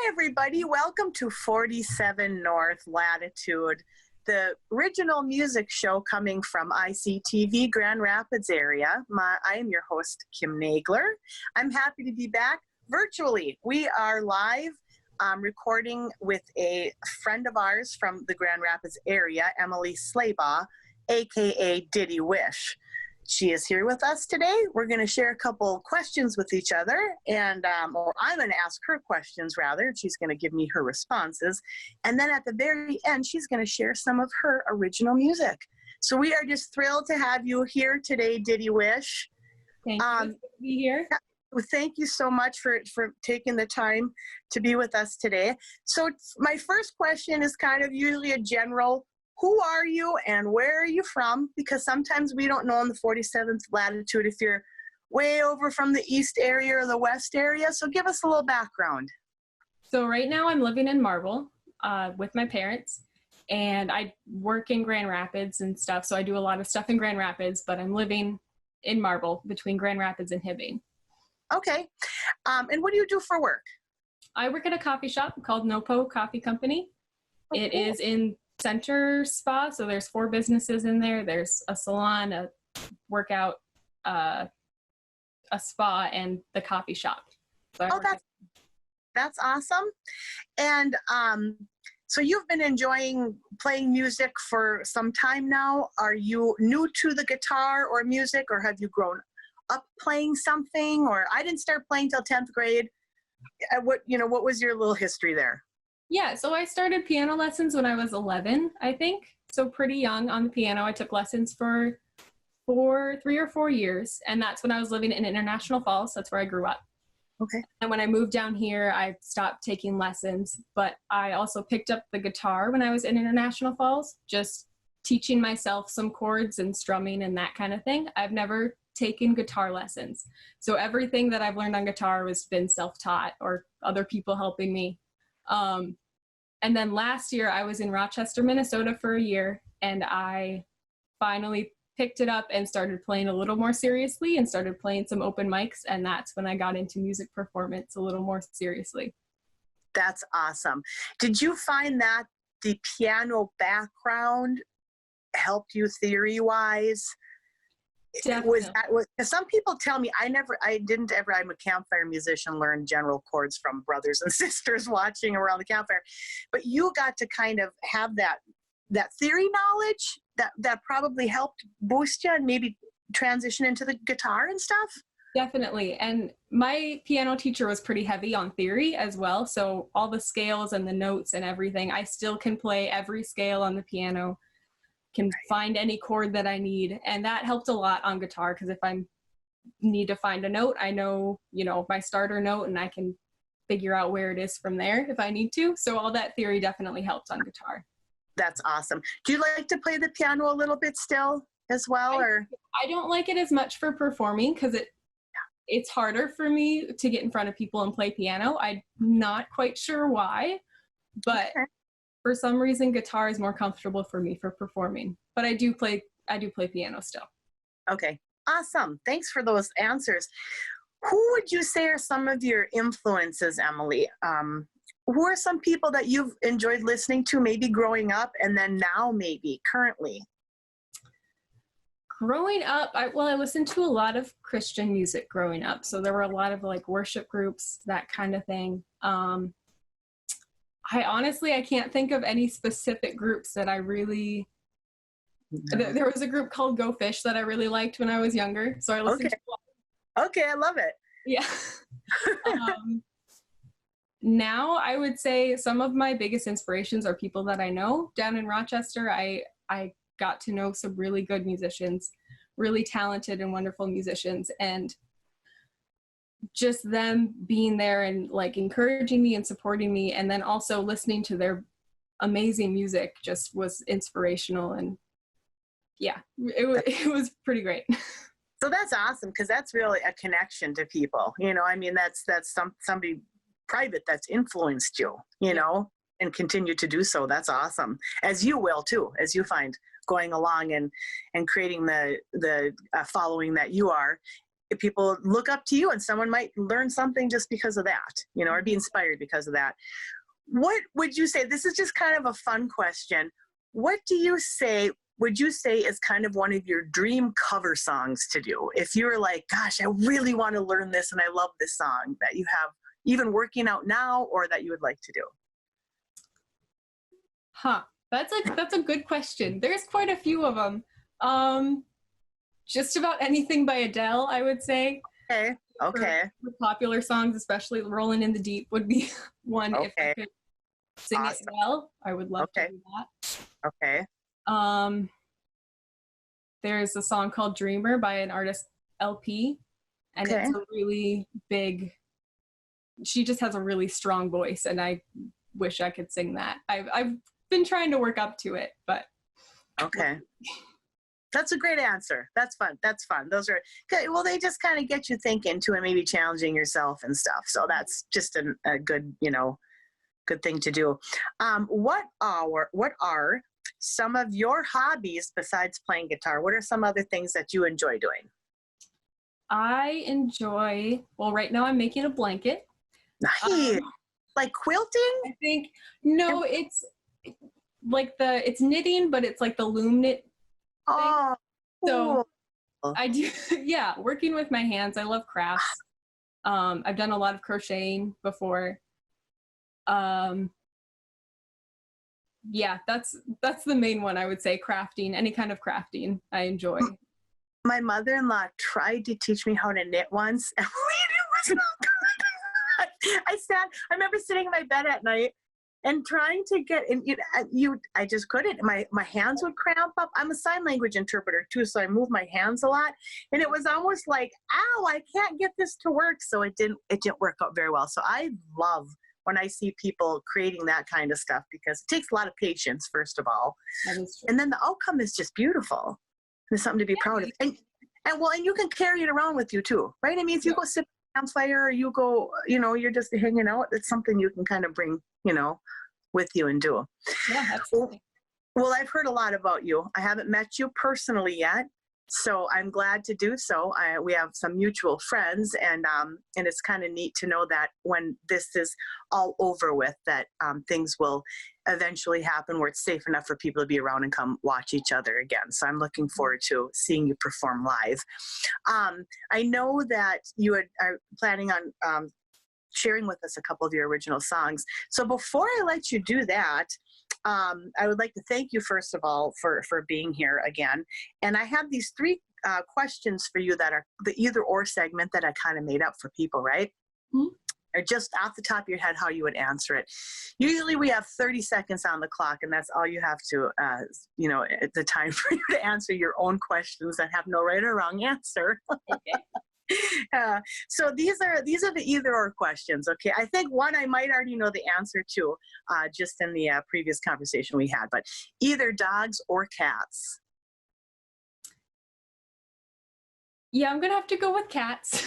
Everybody, welcome to 47 North Latitude, the original music show coming from ICTV Grand Rapids area. I am your host, Kim Nagler. I'm happy to be back virtually. We are live recording with a friend of ours from the Grand Rapids area, Emily Slaybaugh, aka Ditty Wish. She is here with us today. We're going to share a couple questions with each other, and or I'm going to ask her questions rather, and she's going to give me her responses. And then at the very end, she's going to share some of her original music. So we are just thrilled to have you here today, Ditty Wish. Thank you for being here. Well, thank you so much for taking the time to be with us today. So my first question is kind of usually a general, who are you and where are you from? Because sometimes we don't know in the 47th latitude if you're way over from the east area or the west area. So give us a little background. So right now I'm living in Marble with my parents, and I work in Grand Rapids and stuff. So I do a lot of stuff in Grand Rapids, but I'm living in Marble between Grand Rapids and Hibbing. Okay. And what do you do for work? I work at a coffee shop called Nopo Coffee Company. Okay. It is in Center Spa, so there's 4 businesses in there. There's a salon, a workout, a spa, and the coffee shop. So that's awesome. And so you've been enjoying playing music for some time now. Are you new to the guitar or music, or have you grown up playing something? Or I didn't start playing till 10th grade. What was your little history there? Yeah, so I started piano lessons when I was 11, I think. So pretty young on the piano. I took lessons for 3 or 4 years, and that's when I was living in International Falls. That's where I grew up. Okay. And when I moved down here, I stopped taking lessons, but I also picked up the guitar when I was in International Falls, just teaching myself some chords and strumming and that kind of thing. I've never taken guitar lessons. So everything that I've learned on guitar has been self-taught or other people helping me. And then last year I was in Rochester, Minnesota for a year, and I finally picked it up and started playing a little more seriously and started playing some open mics. And that's when I got into music performance a little more seriously. That's awesome. Did you find that the piano background helped you theory-wise? Definitely. Some people tell me, I'm a campfire musician, learned general chords from brothers and sisters watching around the campfire, but you got to kind of have that theory knowledge that probably helped boost you and maybe transition into the guitar and stuff. Definitely. And my piano teacher was pretty heavy on theory as well. So all the scales and the notes and everything, I still can play every scale on the piano, can find any chord that I need. And that helped a lot on guitar, because if I need to find a note, I know, my starter note, and I can figure out where it is from there if I need to. So all that theory definitely helped on guitar. That's awesome. Do you like to play the piano a little bit still as well? I don't like it as much for performing, because it's harder for me to get in front of people and play piano. I'm not quite sure why, but okay. For some reason, guitar is more comfortable for me for performing, but I do play piano still. Okay, awesome. Thanks for those answers. Who would you say are some of your influences, Emily? Who are some people that you've enjoyed listening to, maybe growing up, and then now maybe currently? Growing up, I listened to a lot of Christian music growing up. So there were a lot of worship groups, that kind of thing. I can't think of any specific groups that I really, there was a group called Go Fish that I really liked when I was younger. So I listened to a lot. Okay, I love it. Yeah. Now I would say some of my biggest inspirations are people that I know. Down in Rochester, I got to know some really good musicians really talented and wonderful musicians, and just them being there and like encouraging me and supporting me, and then also listening to their amazing music just was inspirational. And yeah, it was pretty great. So that's awesome, because that's really a connection to people. I mean, that's somebody private that's influenced you, and continue to do so. That's awesome. As you will too, as you find going along and creating the following that you are. If people look up to you, and someone might learn something just because of that, or be inspired because of that. What would you say? This is just kind of a fun question. What would you say is kind of one of your dream cover songs to do? If you're like, gosh, I really want to learn this and I love this song, that you have even working out now or that you would like to do? That's a good question. There's quite a few of them. Just about anything by Adele, I would say. Okay. For popular songs, especially Rolling in the Deep would be one. Okay. If I could sing it well, I would love to do that. Okay. There's a song called Dreamer by an artist LP, and it's a really big, she just has a really strong voice, and I wish I could sing that. I've been trying to work up to it, but. Okay. That's a great answer. That's fun. Those are good. Well, they just kind of get you thinking too, and maybe challenging yourself and stuff. So that's just a good, good thing to do. What are some of your hobbies besides playing guitar? What are some other things that you enjoy doing? I enjoy, right now I'm making a blanket. Nice. Like quilting? I think, no, it's like it's knitting, but it's like the loom knit. Oh, cool. So I do, working with my hands. I love crafts. I've done a lot of crocheting before. That's the main one, I would say. Crafting, any kind of crafting I enjoy. My mother-in-law tried to teach me how to knit once, and it was not good. I remember sitting in my bed at night and trying to get, and I just couldn't. My hands would cramp up. I'm a sign language interpreter too, so I move my hands a lot, and it was almost like, ow, I can't get this to work. So it didn't work out very well. So I love when I see people creating that kind of stuff, because it takes a lot of patience, first of all, and then the outcome is just beautiful. There's something to be proud of, and you can carry it around with you too, right? I mean, if you go sit by a campfire, or you go, you're just hanging out, it's something you can kind of bring, with you and do. Yeah, absolutely. Well, I've heard a lot about you. I haven't met you personally yet, so I'm glad to do so. We have some mutual friends, and it's kind of neat to know that when this is all over with, that things will eventually happen where it's safe enough for people to be around and come watch each other again. So I'm looking forward to seeing you perform live. I know that you are planning on sharing with us a couple of your original songs. So before I let you do that, I would like to thank you, first of all, for being here again. And I have these three questions for you that are the either or segment that I kind of made up for people, right? Mm-hmm. Or just off the top of your head, how you would answer it. Usually we have 30 seconds on the clock, and that's all you have to, the time for you to answer your own questions that have no right or wrong answer. Okay. So these are the either or questions. Okay, I think one I might already know the answer to, just in the previous conversation we had. But either dogs or cats. Yeah, I'm gonna have to go with cats.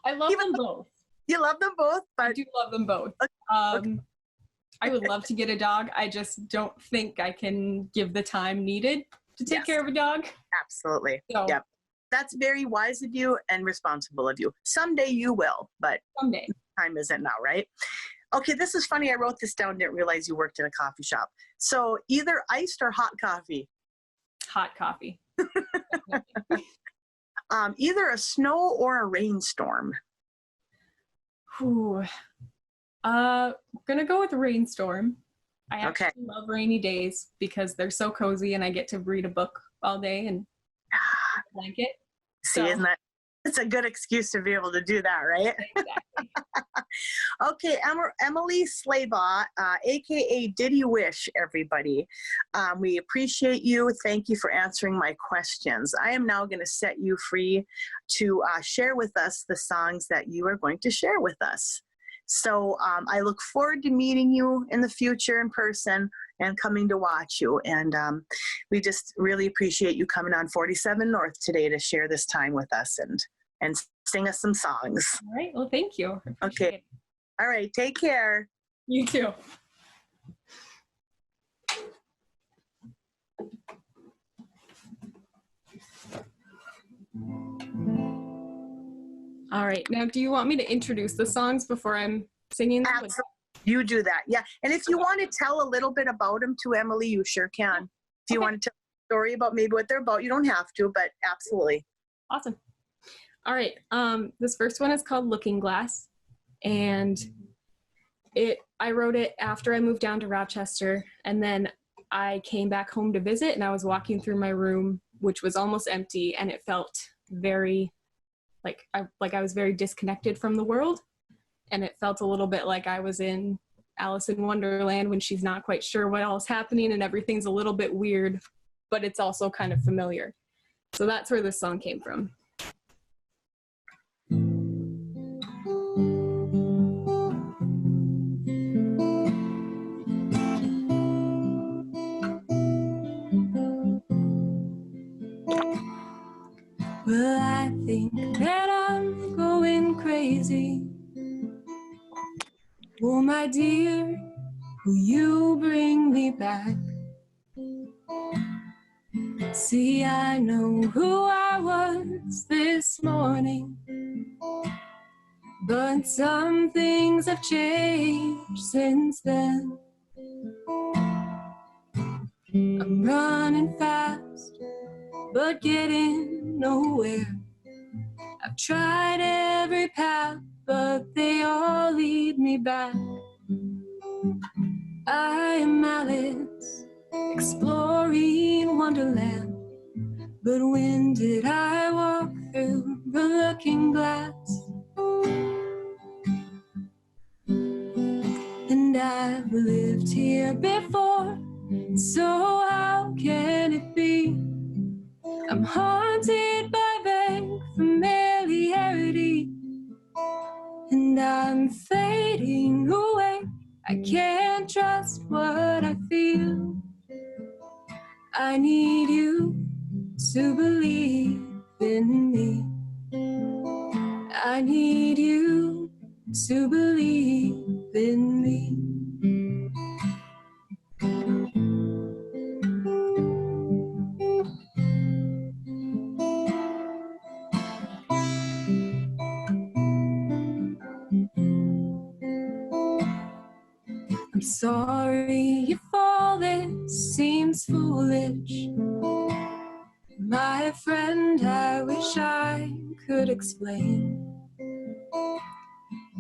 I love them both. You love them both, but I do love them both. Okay. I would love to get a dog. I just don't think I can give the time needed to take care of a dog. Absolutely. So, yep. That's very wise of you and responsible of you. Someday you will, but someday. Time isn't now, right? Okay, this is funny. I wrote this down, didn't realize you worked in a coffee shop. So either iced or hot coffee? Hot coffee. Either a snow or a rainstorm? Ooh. Gonna go with rainstorm. I actually love rainy days because they're so cozy, and I get to read a book all day and blanket. See, isn't It's a good excuse to be able to do that, right? Exactly. Okay, Emily Slaybaugh, aka Ditty Wish, everybody. We appreciate you. Thank you for answering my questions. I am now going to set you free to share with us the songs that you are going to share with us. So I look forward to meeting you in the future in person and coming to watch you. And we just really appreciate you coming on 47 North today to share this time with us and sing us some songs. All right. Well, thank you. Okay. It. All right. Take care. You too. All right. Now, do you want me to introduce the songs before I'm singing them? Absolutely. You do that. Yeah. And if you want to tell a little bit about them to Emily, you sure can. If you want to tell a story about maybe what they're about, you don't have to, but absolutely. Awesome. All right. This first one is called Looking Glass. And I wrote it after I moved down to Rochester, and then I came back home to visit, and I was walking through my room, which was almost empty, and it felt very like I was very disconnected from the world, and it felt a little bit like I was in Alice in Wonderland when she's not quite sure what all is happening and everything's a little bit weird, but it's also kind of familiar. So that's where this song came from. Well, I think that I'm going crazy. Oh, my dear, will you bring me back? See, I know who I was this morning, but some things have changed since then. I'm running fast, but getting nowhere. I've tried every path, but they all lead me back. I am Alice, exploring Wonderland. But when did I walk through the looking glass? And I've lived here before, so how can it be? I'm haunted by vague familiarity, and I'm fading away. I can't trust what I feel. I need you to believe in me. I need you to believe in me. I'm sorry if all this seems foolish. My friend, I wish I could explain.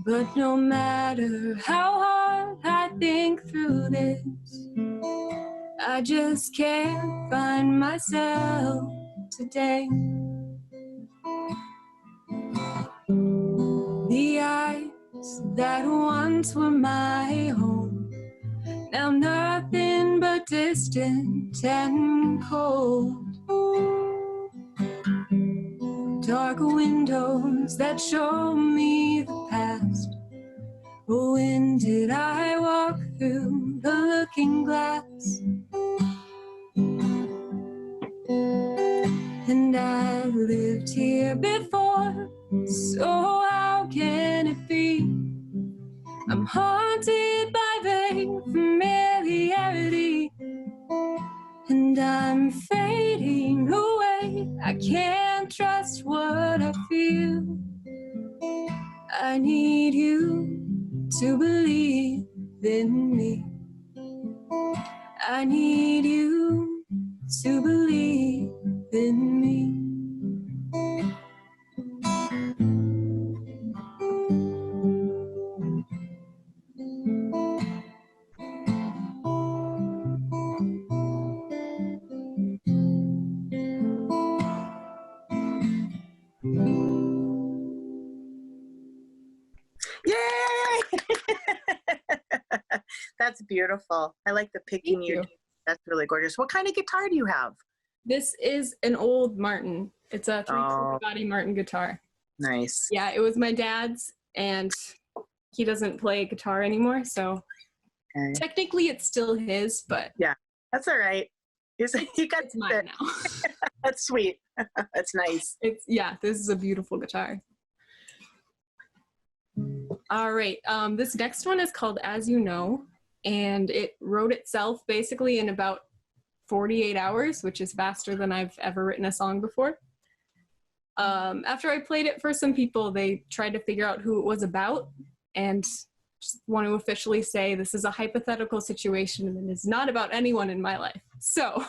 But no matter how hard I think through this, I just can't find myself today. The eyes that once were my home, now nothing but distant and cold. Dark windows that show me the past. Oh, when did I walk through the looking glass? And I've lived here before, so how can it be? I'm haunted by vague familiarity, and I'm fading away. I can't trust what I feel. I need you to believe in me. I need you to believe in me. That's beautiful. I like the picking Thank you. That's really gorgeous. What kind of guitar do you have? This is an old Martin. It's a 3/4 Oh, body Martin guitar. nice. Yeah, it was my dad's, and he doesn't play guitar anymore, so Okay. technically it's still his, but Yeah, that's all right. You got it's mine now. That's sweet. That's nice. This is a beautiful guitar. All right, this next one is called As You Know, and it wrote itself basically in about 48 hours, which is faster than I've ever written a song before. After I played it for some people, they tried to figure out who it was about, and just want to officially say this is a hypothetical situation and it's not about anyone in my life. So.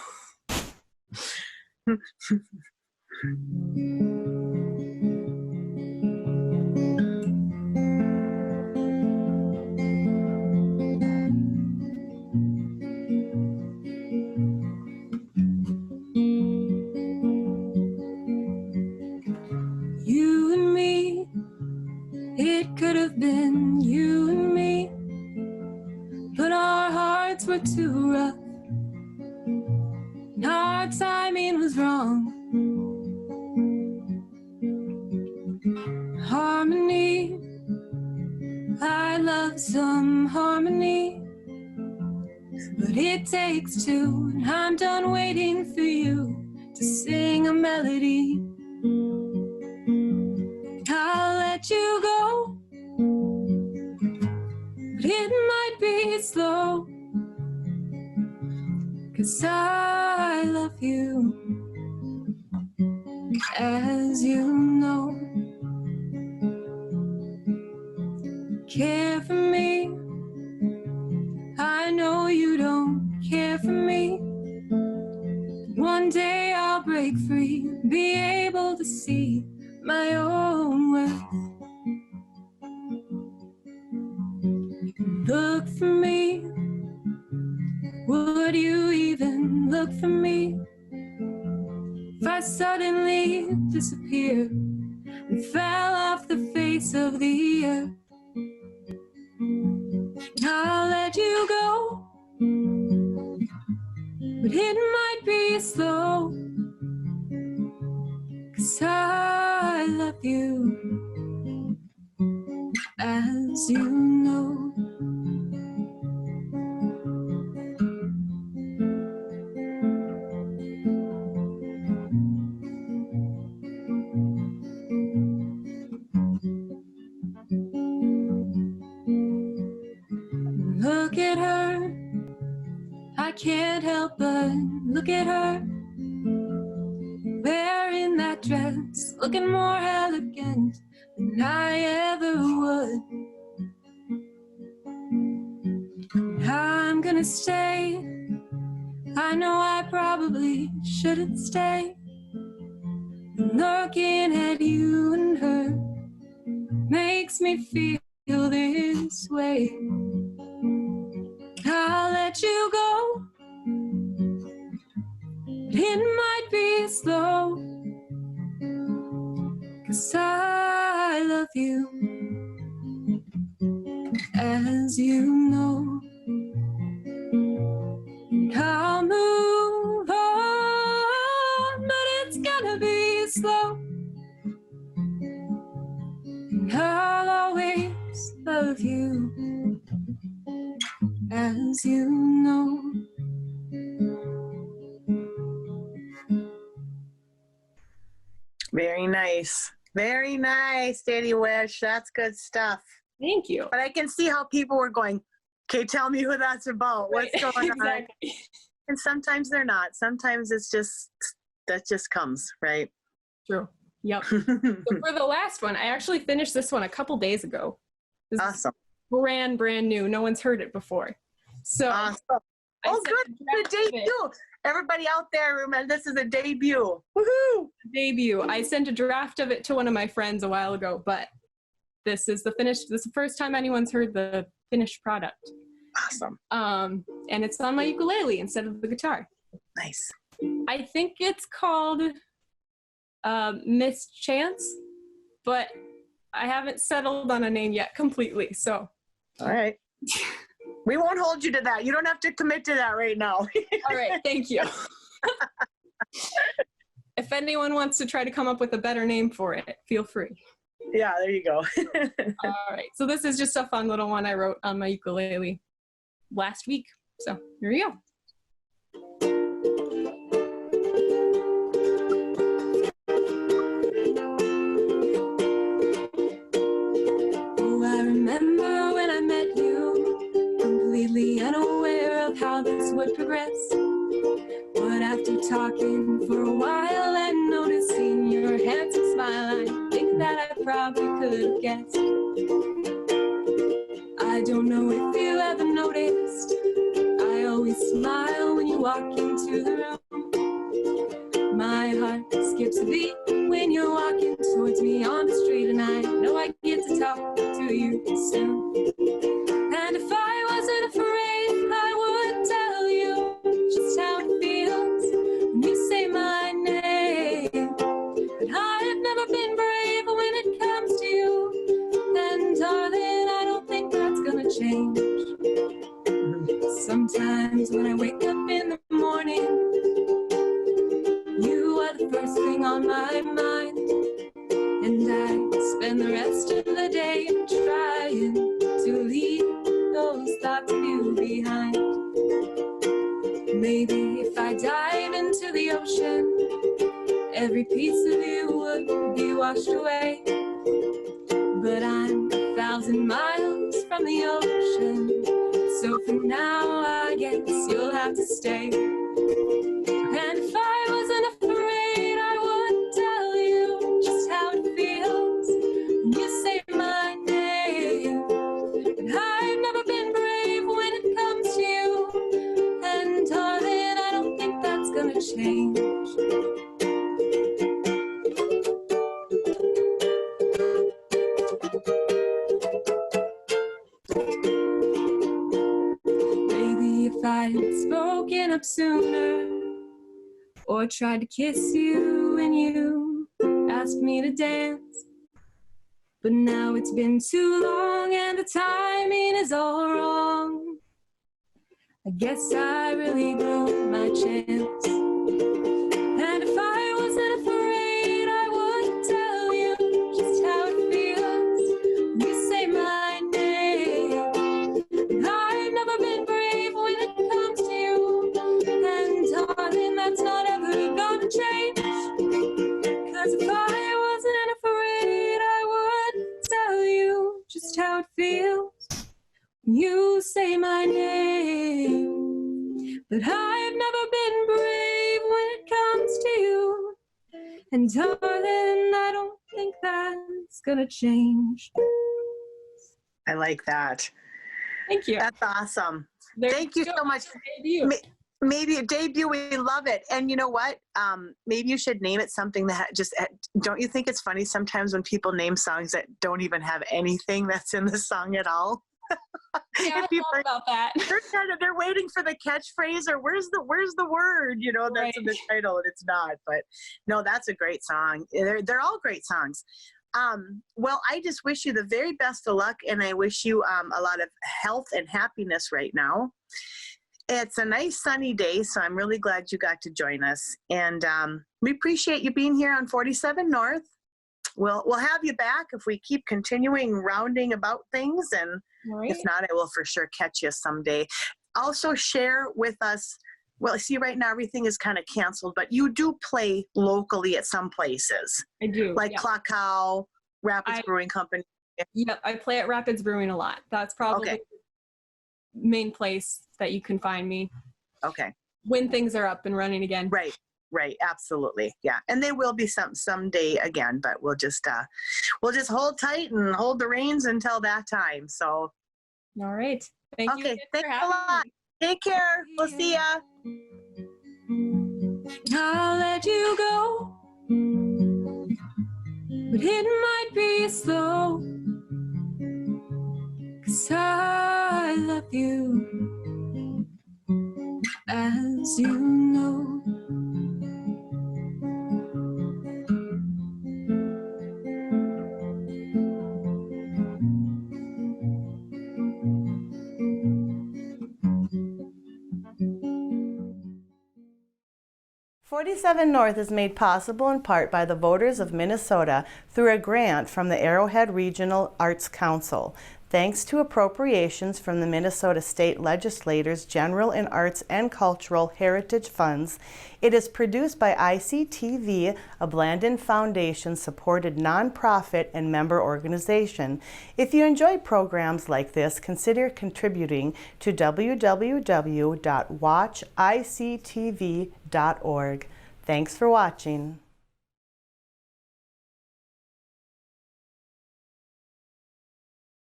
You and me, it could have been you and me, but our hearts were too rough, and our timing was wrong. Harmony, I love some harmony, but it takes two, and I'm done waiting for you to sing a melody. I'll let you go, but it might be slow, 'cause I love you, as you know. Care for me, I know you don't care for me. One day I'll break free, be able to see my own worth. Look for me, would you even look for me? If I suddenly disappeared and fell off the face of the earth, I'll let you go, but it might be slow, 'cause I love you, as you know. Look at her, I can't help but look at her, wearing that dress, looking more elegant than I ever would. I'm gonna stay, I know I probably shouldn't stay. Looking at you and her makes me feel this way. I'll let you go, but it might be slow, 'cause I love you, as you know. And I'll move on, but it's gonna be slow, and I'll always love you, as you know. Very nice. Very nice, Ditty Wish. That's good stuff. Thank you. But I can see how people were going, okay, tell me who that's about. What's Right. going on? Exactly. And sometimes they're not. Sometimes it's just, that just comes, right? True. Yep. So for the last one, I actually finished this one a couple days ago. This is Awesome. brand new. No one's heard it before. So Awesome. I Oh, sent good. a The draft of it. debut. Everybody out there, remember, this is a debut. Woohoo! Debut. I sent a draft of it to one of my friends a while ago, but this is the first time anyone's heard the finished product. Awesome. And it's on my ukulele instead of the guitar. Nice. I think it's called Mischance, but I haven't settled on a name yet completely. So All right. We won't hold you to that. You don't have to commit to that right now. All right, thank you. If anyone wants to try to come up with a better name for it, feel free. Yeah, there you go. All right, so this is just a fun little one I wrote on my ukulele last week. So here we go. Oh, I remember when I met you, completely unaware of how this would progress. But after talking for a while and noticing your handsome smile, I think that I probably could have guessed. I don't know if you ever noticed, I always smile when you walk into the room. My heart skips a beat when you're walking towards me on the street, and I know I get to talk to you soon. And if I wasn't afraid, I would tell you just how it feels when you say my name. But I have never been brave when it comes to you, and darling, I don't think that's gonna change. Sometimes when I wake up in the morning, you are the first thing on my mind, and I spend the rest of the day trying to leave those thoughts of you behind. Maybe if I dive into the ocean, every piece of you would be washed away. But I'm 1,000 miles from the ocean, so for now I guess you'll have to stay. And if I wasn't afraid, I would tell you just how it feels when you say my name. But I've never been brave when it comes to you, and darling, I don't think that's gonna change. Maybe if I had spoken up sooner, or tried to kiss you when you asked me to dance. But now it's been too long and the timing is all wrong. I guess I really blew my chance. And if I wasn't afraid, I would tell you just how it feels when you say my name. And I've never been brave when it comes to you, and darling, that's not ever gonna change. 'Cause if I wasn't afraid, I would tell you just how it feels when you say my name. But I've never been brave when it comes to you, and darling, I don't think that's gonna change. I like that. Thank you. That's awesome. There Thank you so much. Debut. Maybe a debut, we love it. And you know what? Maybe you should name it something that just, don't you think it's funny sometimes when people name songs that don't even have anything that's in the song at all? Yeah, I thought about that. They're waiting for the catchphrase, or where's the word, you know, that's in the title, and it's not. But no, that's a great song. They're all great songs. Well, I just wish you the very best of luck, and I wish you a lot of health and happiness right now. It's a nice sunny day, so I'm really glad you got to join us. And we appreciate you being here on 47 North. We'll have you back if we keep continuing rounding about things, and if not, I will for sure catch you someday. Also share with us, well, see, right now everything is kind of canceled, but you do play locally at some places. I do. Like Clock Cow, Rapids Brewing Company. Yeah, I play at Rapids Brewing a lot. That's probably the main place that you can find me. Okay. When things are up and running again. Right, absolutely, yeah, and they will be someday again, but we'll just hold tight and hold the reins until that time. So, all right, thank you. Okay, thanks a lot. Take care. We'll see ya. I'll let you go, but it might be slow, 'cause I love you, as you know. 47 North is made possible in part by the voters of Minnesota through a grant from the Arrowhead Regional Arts Council. Thanks to appropriations from the Minnesota State Legislators' General and Arts and Cultural Heritage Funds, it is produced by ICTV, a Blandin Foundation-supported nonprofit and member organization. If you enjoy programs like this, consider contributing to www.watchictv.org. Thanks for watching.